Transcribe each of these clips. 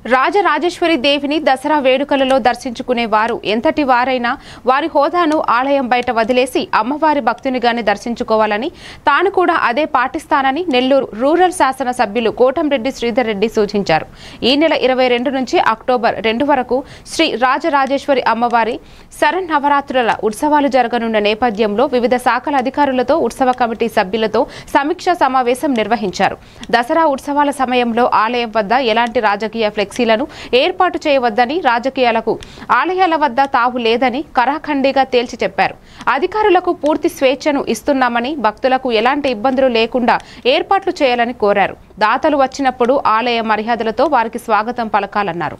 రాజరాజేశ్వరి దేవిని దసరా వేడుకలలో దర్శించుకునే వారు ఎంతటి వారైనా వారి హోదాను ఆలయం బయట వదిలేసి అమ్మవారి భక్తునిగానే దర్శించుకోవాలని తాను కూడా అదే పాటిస్తానని నెల్లూరు రూరల్ శాసన సభ్యులు కోటంరెడ్డి శ్రీధర్ రెడ్డి సూచించారు. ఈ నెల 22 నుంచి అక్టోబర్ 2 వరకు శ్రీ రాజరాజేశ్వరి అమ్మవారి శరన్నవరాత్రుల ఉత్సవాలు జరగనున్న నేపథ్యంలో వివిధ శాఖల అధికారులతో ఉత్సవ కమిటీ సభ్యులతో సమీక్షా సమావేశం నిర్వహించారు. దసరా ఉత్సవాల సమయంలో ఆలయం వద్ద ఎలాంటి రాజకీయ ఫ్లెక్సీలను ఏర్పాటు చేయవద్దని, రాజకీయాలకు ఆలయాల వద్ద తావు లేదని కరాఖండిగా తేల్చి చెప్పారు. అధికారులకు పూర్తి స్వేచ్ఛను ఇస్తున్నామని, భక్తులకు ఎలాంటి ఇబ్బందులు లేకుండా ఏర్పాట్లు చేయాలని కోరారు. దాతలు వచ్చినప్పుడు ఆలయ మర్యాదలతో వారికి స్వాగతం పలకాలన్నారు.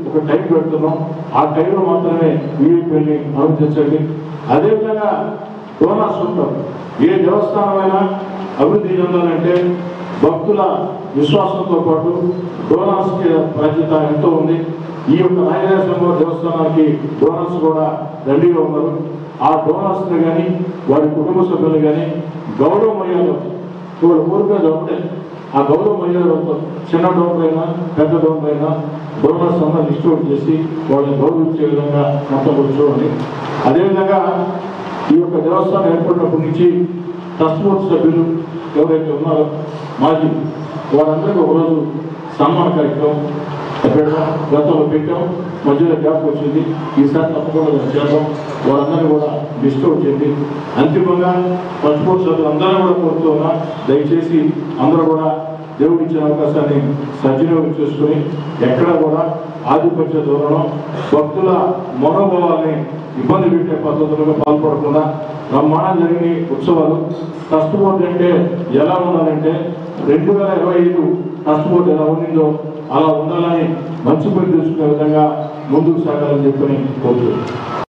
ఒక టైం పెడుతున్నాం, ఆ టైంలో మాత్రమే వీఐపీని అనుమతించండి. అదేవిధంగా డోనర్స్ ఉంటాం. ఏ దేవస్థానమైనా అభివృద్ధి చెందాలంటే భక్తుల విశ్వాసంతో పాటు డోనర్స్కి బాధ్యత ఎంతో ఉంది. ఈ యొక్క రాజరాజేశ్వర దేవస్థానానికి డోనర్స్ కూడా దండిగా ఉన్నారు. ఆ డోనర్స్ని కానీ వారి కుటుంబ సభ్యులు కానీ గౌరవ మర్యాదలు వాళ్ళ ఊరిపేద ఉంటే ఆ గౌరవ మర్యాదలతో చిన్న డోనర్ అయినా పెద్ద డోనర్ అయినా డోనర్స్ అంతా డిస్ట్రిబ్యూట్ చేసి వాళ్ళని గౌరవించే విధంగా మొత్తం చూడండి. అదేవిధంగా ఈ యొక్క దేవస్థానం ఏర్పడినప్పటి నుంచి ట్రస్ట్ బోర్డు సభ్యులు ఎవరైతే ఉన్నారో మాజీ వారందరికీ ఒకరోజు సన్మాన కార్యక్రమం గతంలో పెట్టాం. మధ్యలో గ్యాప్ వచ్చింది. ఈసారి తప్పకుండా చేద్దాం. వారందరినీ కూడా డిస్టర్బ్ చేయండి. అంతిమంగా ట్రస్ట్ సభ్యులు అందరూ కూడా కోరుతూ ఉన్నా, దయచేసి అందరూ కూడా దేవుడు ఇచ్చిన అవకాశాన్ని సద్వినియోగం చేసుకుని ఎక్కడ కూడా ఆధిపత్య ధోరణం భక్తుల మనోభావాల్ని ఇబ్బంది పెట్టే పద్ధతులుగా పాల్పడకుండా బ్రహ్మాండం జరిగిన ఉత్సవాలు. ట్రస్ట్ బోర్డు అంటే ఎలా ఉండాలంటే 2025 ట్రస్ట్ బోర్డు ఎలా ఉండిందో అలా ఉండాలని మంచి పని తెలుసుకునే విధంగా ముందుకు సాగాలని చెప్పని కోరుతున్నాను.